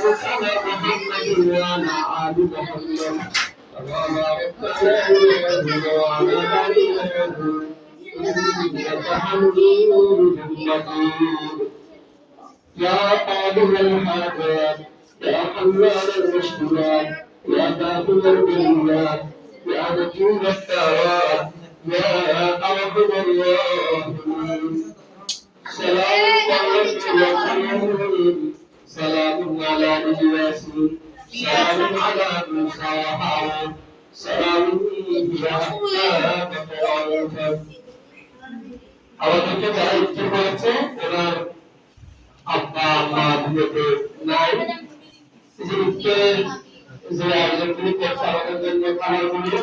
على محمد وعلى آل محمد كما باركت على إبراهيم وعلى آل إبراهيم إنك حميد مجيد يا قاضي الحاجات يا حلال المشكلات يا كافي البريات يا مجيب الدعوات يا أرحم الراحمين سلام عليكم سلام على ياسين سلام على موسى وهارون سلام আমাদেরকে যারা ইচ্ছে করেছে ওনার আব্বা আম্মা দুটোকে নাই যে আয়োজনগুলি করছে আমাদের জন্য খাবার গুলো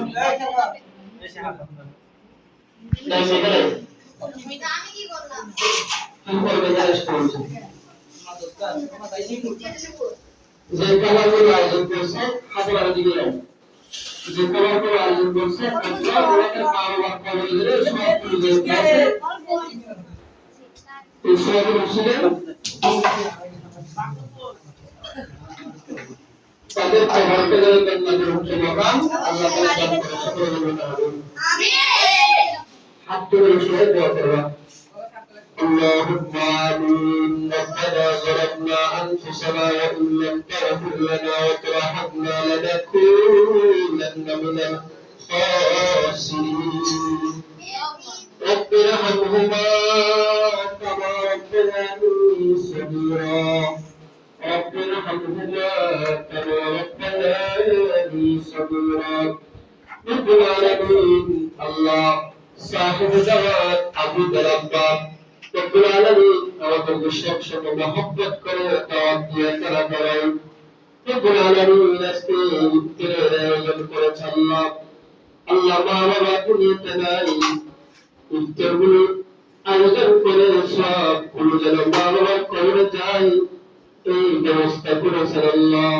যে খাবারগুলো আয়োজন করছে হাতে বাড়ি দিকে যে খাবারগুলো আয়োজন করছে ওনাকে কারোবার করে দিলে সবগুলো যে আছে এই সবগুলো ছিলেন তাদের খাবারকে যারা জান্নাতের উচ্চ মাকাম আল্লাহ তাআলা দান করে সকলে বলতে হবে আমিন হাত তুলে সবাই দোয়া করবা اللهم آمين ربنا ظلمنا أنفسنا وإن لم تغفر لنا وترحمنا لنكونن من الخاسرين رب ارحمهما كما ربياني صغيرا رب ارحمهما كما ربياني صغيرا رب العالمين الله صاحب الجلال أبو دربا رب العالمين আমাদের সব সময় মহব্বত করে দাওয়াত দিয়ে তারা করাই রব العالمين আজকে ইফতারের আয়োজন করেছে আল্লাহ আল্লাহ মা বাবা দুনিয়াতে নাই ইফতারগুলো আয়োজন করে সব গুলো যেন মা বাবার কবরে যায় এই ব্যবস্থা করেছেন আল্লাহ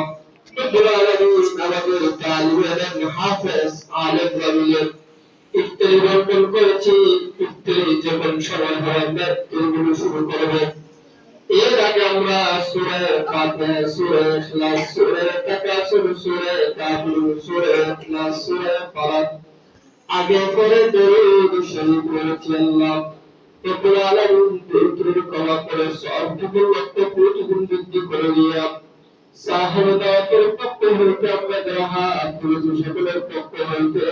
রব العالمين আমাদের তালিম ইলম হাফেজ আলেম জামিল ইফতারি বন্টন করেছি ইফতারি যখন সময় হয় আমরা এগুলো শুরু করব এর আগে আমরা সূরা ফাতিহা সূরা ইখলাস সূরা তাকাসুর সূরা কাফিরুন সূরা ইখলাস সূরা ফালাক আগে করে দরুদ শরীফ পড়েছি আল্লাহ রব্বুল আলামিন দরুদ করা করে সবটুকু লক্ষ্য প্রতিগুণ বৃদ্ধি করে দিয়া সাহেব দাওয়াতের পক্ষ হইতে আপনাদের হাত তুলে সকলের পক্ষ হইতে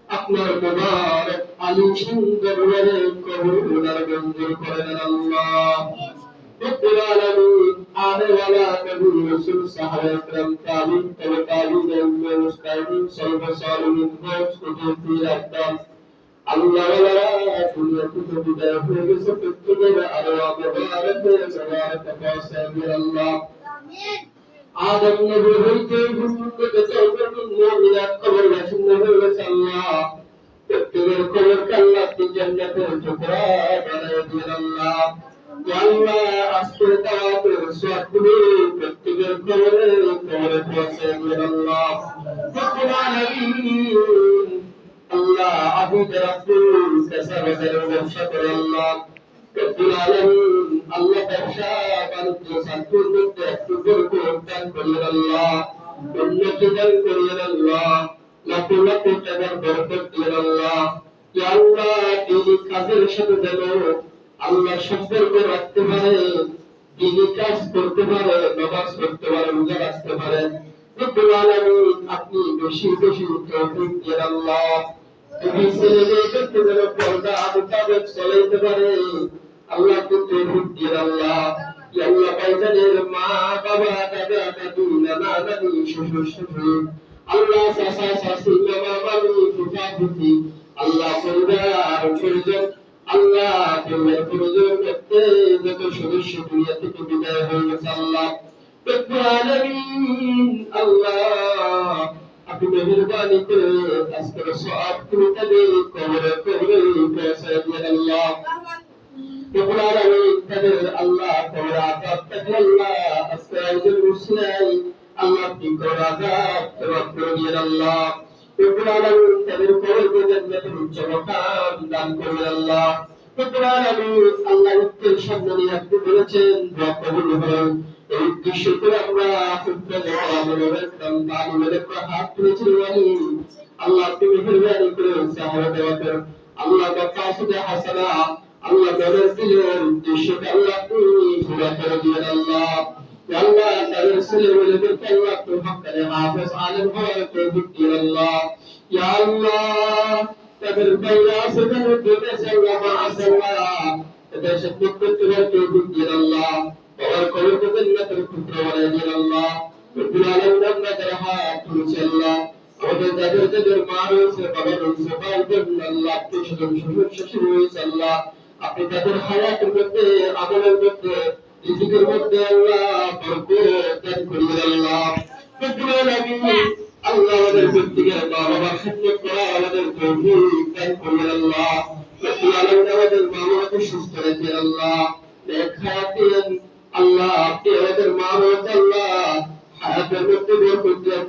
আপনার মুবারক আলিশান দরবারে কবুল আর মঞ্জুর করেন আল্লাহ রব্বুল আলামিন আনে ওয়ালা নবী রাসূল সাহাবা کرام তাবিন তবে তাবিন মুস্তাহিদিন সর্বসালিমিন মুসকুতুব ফি আব্দাল আল্লাহ ওয়ালা দুনিয়া থেকে বিদায় হয়ে গেছে প্রত্যেকের আরওয়াহ মুবারক মুবারক তাসাবির আল্লাহ আমিন আদম নবী হইতে হুজুরকে চলবেন মুমিনাত কবর বাসিন্দা হয়ে গেছে আল্লাহ প্রত্যেকের কবরকে আল্লাহ আপনি জান্নাতের টুকরা বানায় দিন আল্লাহ আল্লাহ আজকে দাওয়াতের সবগুলো প্রত্যেকের কবরে পৌঁছে দিন আল্লাহ রব্বুল আলামিন আল্লাহ আবু রাব্বুল কাসাবাদের ব্যবসা করে আল্লাহ রব্বুল আলামিন আল্লাহ ব্যবসা বাণিজ্য সান্তুর মধ্যে একটু বরকত দান করেন আল্লাহ উন্নতি দান করেন আল্লাহ লাখ লাখ টাকার বরকত দিন আল্লাহ ইয়া আল্লাহ এই কাজের সাথে যেন আল্লাহ সম্পর্ক রাখতে পারে দিনী কাজ করতে পারে নামাজ পড়তে পারে রোজা রাখতে পারে রব্বুল আলামিন আপনি বেশি বেশি তৌফিক দিন আল্লাহ তুমি ছেলে মেয়েদেরকে যেন পর্দা মোতাবেক চলাইতে পারে আল্লাহ তো তৌফিক দিন আল্লাহ ইয়া আল্লাহ ভাইজানের মা বাবা দাদা দাদু নানা নানি শ্বশুর শাশুড়ি আল্লাহ চাচা চাচি মামা মামি ফুফা ফুফি আল্লাহ পরিবার পরিজন আল্লাহ পরিবার পরিজন প্রত্যেক যত সদস্য দুনিয়া থেকে বিদায় হয়ে গেছে আল্লাহ রব্বুল আলামিন আল্লাহ আপনি মেহেরবানি করে আজকের সব তাদের কবরে কবরে পৌঁছে দিন আল্লাহ রব্বুল আলামিন তাদের আল্লাহ কবরে আযাব থেকে আল্লাহ আজকে আইজুল মুসলিম আল্লাহ আপনি কবরে আযাব তওয়াব করে দিন আল্লাহ রব্বুল আলামিন তাদের কবরকে জান্নাতের উচ্চ মাকাম দান করুন আল্লাহ রব্বুল আলামিন আল্লাহ উত্তর সামনে আপনি বলেছেন দোয়া কবুল হয় এই উদ্দেশ্য করে আমরা হাত তুলেছিলাম। আল্লাহ তুমি মেহেরবানি করে সাহায্য করো। আল্লাহ কাফাসুদে হাসানা আল্লাহ তাদের দিলের উদ্দেশ্যকে আল্লাহ তুমি পুরা করে দিন আল্লাহ। আল্লাহ তাদের ছেলেমেয়েদেরকে আল্লাহ তুমি হকারে হাফেজ আলেম হওয়ার তৌফিক দিন আল্লাহ। ইয়া আল্লাহ তাদের ভাইয়া সেখানে বিদেশে আল্লাহ মাআসাল্লাহ তাদের সাথে করতে তৌফিক দিন আল্লাহ। বাবার কবরকে জান্নাতের টুকরা বানিয়ে দিন আল্লাহ। রব্বুল আলামিন আপনাদের হাত তুলেছি আল্লাহ। আমাদের যাদের মা রয়েছে বাবা রয়েছে ভাই বোন আল্লাহ আত্মীয় স্বজন শ্বশুর শাশুড়ি রয়েছে আল্লাহ আপনি তাদের হায়াতের মধ্যে আমলের মধ্যে রিজিকের মধ্যে আল্লাহ বরকত দান করিয়ে আল্লাহ। রব্বুল আলামিন আল্লাহ আমাদের ব্যক্তিগত মা বাবার খেদমত করা আমাদের তৌফিক দান করিয়ে আল্লাহ। রব্বুল আলামিন আমাদের মা বাবাকে সুস্থ রেখে আল্লাহ নেক হায়াত দিন আল্লাহ। আপনি আমাদের মা বাবাকে আল্লাহ হায়াতের মধ্যে বরকত দিয়ে